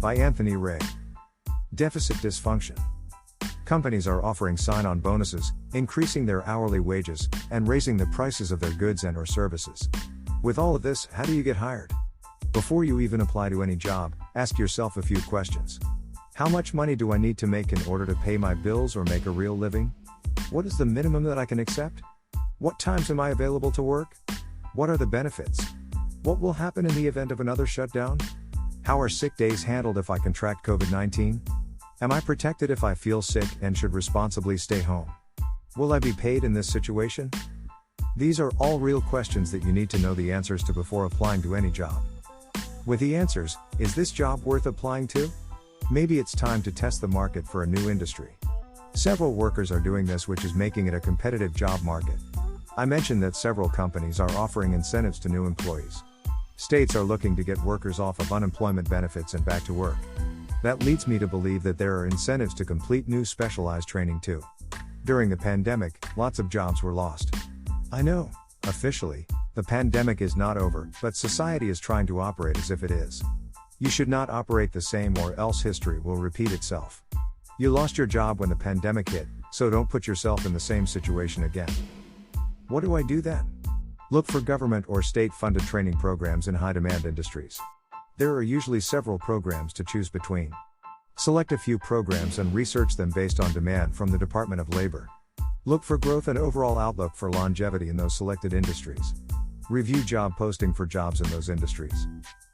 by Anthony Ray. Deficit dysfunction. Companies are offering sign-on bonuses, increasing their hourly wages, and raising the prices of their goods and/or services. With all of this, how do you get hired? Before you even apply to any job, ask yourself a few questions. How much money do I need to make in order to pay my bills or make a real living? What is the minimum that I can accept? What times am I available to work? What are the benefits? What will happen in the event of another shutdown? How are sick days handled if I contract COVID-19? Am I protected if I feel sick and should responsibly stay home? Will I be paid in this situation? These are all real questions that you need to know the answers to before applying to any job. With the answers, is this job worth applying to? Maybe it's time to test the market for a new industry. Several workers are doing this, which is making it a competitive job market. I mentioned that several companies are offering incentives to new employees. States are looking to get workers off of unemployment benefits and back to work. That leads me to believe that there are incentives to complete new specialized training too. During the pandemic, lots of jobs were lost. I know, officially, the pandemic is not over, but society is trying to operate as if it is. You should not operate the same, or else history will repeat itself. You lost your job when the pandemic hit, so don't put yourself in the same situation again. What do I do then? Look for government or state-funded training programs in high-demand industries. There are usually several programs to choose between. Select a few programs and research them based on demand from the Department of Labor. Look for growth and overall outlook for longevity in those selected industries. Review job posting for jobs in those industries.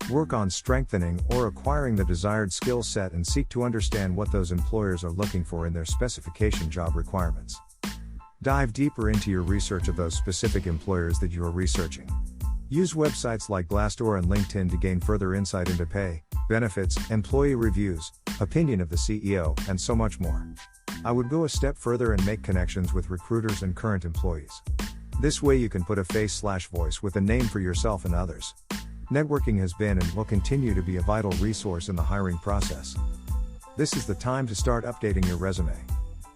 Work on strengthening or acquiring the desired skill set and seek to understand what those employers are looking for in their specification job requirements. Dive deeper into your research of those specific employers that you are researching. Use websites like Glassdoor and LinkedIn to gain further insight into pay, benefits, employee reviews, opinion of the CEO, and so much more. I would go a step further and make connections with recruiters and current employees. This way you can put a face/voice with a name for yourself and others. Networking has been and will continue to be a vital resource in the hiring process. This is the time to start updating your resume.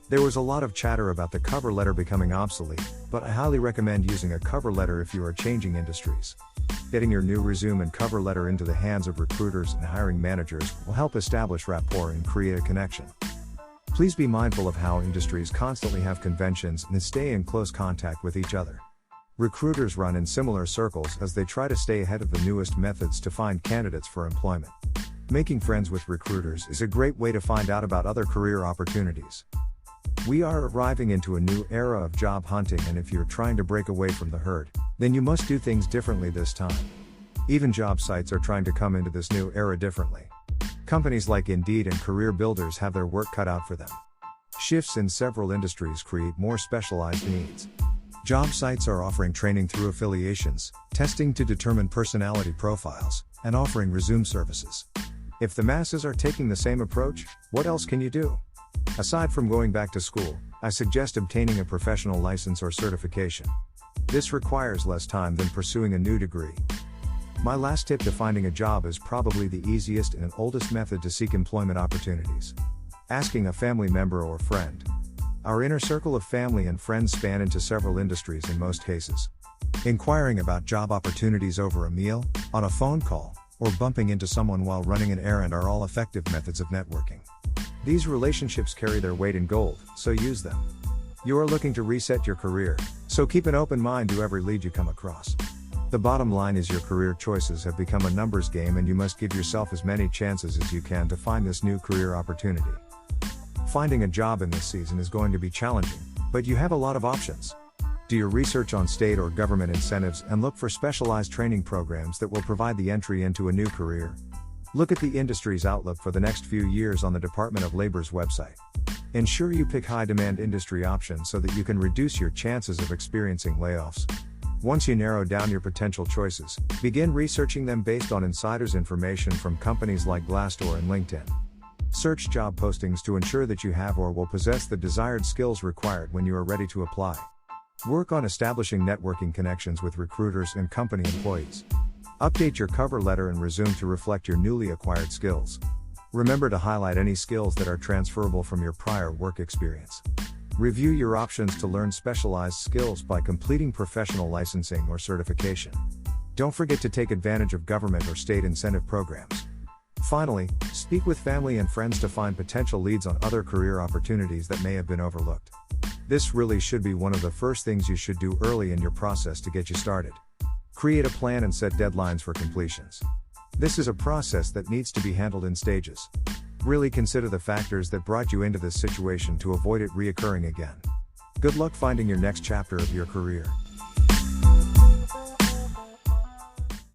There was a lot of chatter about the cover letter becoming obsolete, but I highly recommend using a cover letter if you are changing industries. Getting your new resume and cover letter into the hands of recruiters and hiring managers will help establish rapport and create a connection. Please be mindful of how industries constantly have conventions and stay in close contact with each other. Recruiters run in similar circles as they try to stay ahead of the newest methods to find candidates for employment. Making friends with recruiters is a great way to find out about other career opportunities. We are arriving into a new era of job hunting, and if you're trying to break away from the herd, then you must do things differently this time. Even job sites are trying to come into this new era differently. Companies like Indeed and Career Builders have their work cut out for them. Shifts in several industries create more specialized needs. Job sites are offering training through affiliations, testing to determine personality profiles, and offering resume services. If the masses are taking the same approach, what else can you do? Aside from going back to school, I suggest obtaining a professional license or certification. This requires less time than pursuing a new degree. My last tip to finding a job is probably the easiest and oldest method to seek employment opportunities. Asking a family member or friend. Our inner circle of family and friends span into several industries in most cases. Inquiring about job opportunities over a meal, on a phone call, or bumping into someone while running an errand are all effective methods of networking. These relationships carry their weight in gold, so use them. You are looking to reset your career, so keep an open mind to every lead you come across. The bottom line is your career choices have become a numbers game, and you must give yourself as many chances as you can to find this new career opportunity. Finding a job in this season is going to be challenging, but you have a lot of options. Do your research on state or government incentives and look for specialized training programs that will provide the entry into a new career. Look at the industry's outlook for the next few years on the Department of Labor's website. Ensure you pick high-demand industry options so that you can reduce your chances of experiencing layoffs. Once you narrow down your potential choices, begin researching them based on insiders' information from companies like Glassdoor and LinkedIn. Search job postings to ensure that you have or will possess the desired skills required when you are ready to apply. Work on establishing networking connections with recruiters and company employees. Update your cover letter and resume to reflect your newly acquired skills. Remember to highlight any skills that are transferable from your prior work experience. Review your options to learn specialized skills by completing professional licensing or certification. Don't forget to take advantage of government or state incentive programs. Finally, speak with family and friends to find potential leads on other career opportunities that may have been overlooked. This really should be one of the first things you should do early in your process to get you started. Create a plan and set deadlines for completions. This is a process that needs to be handled in stages. Really consider the factors that brought you into this situation to avoid it reoccurring again. Good luck finding your next chapter of your career.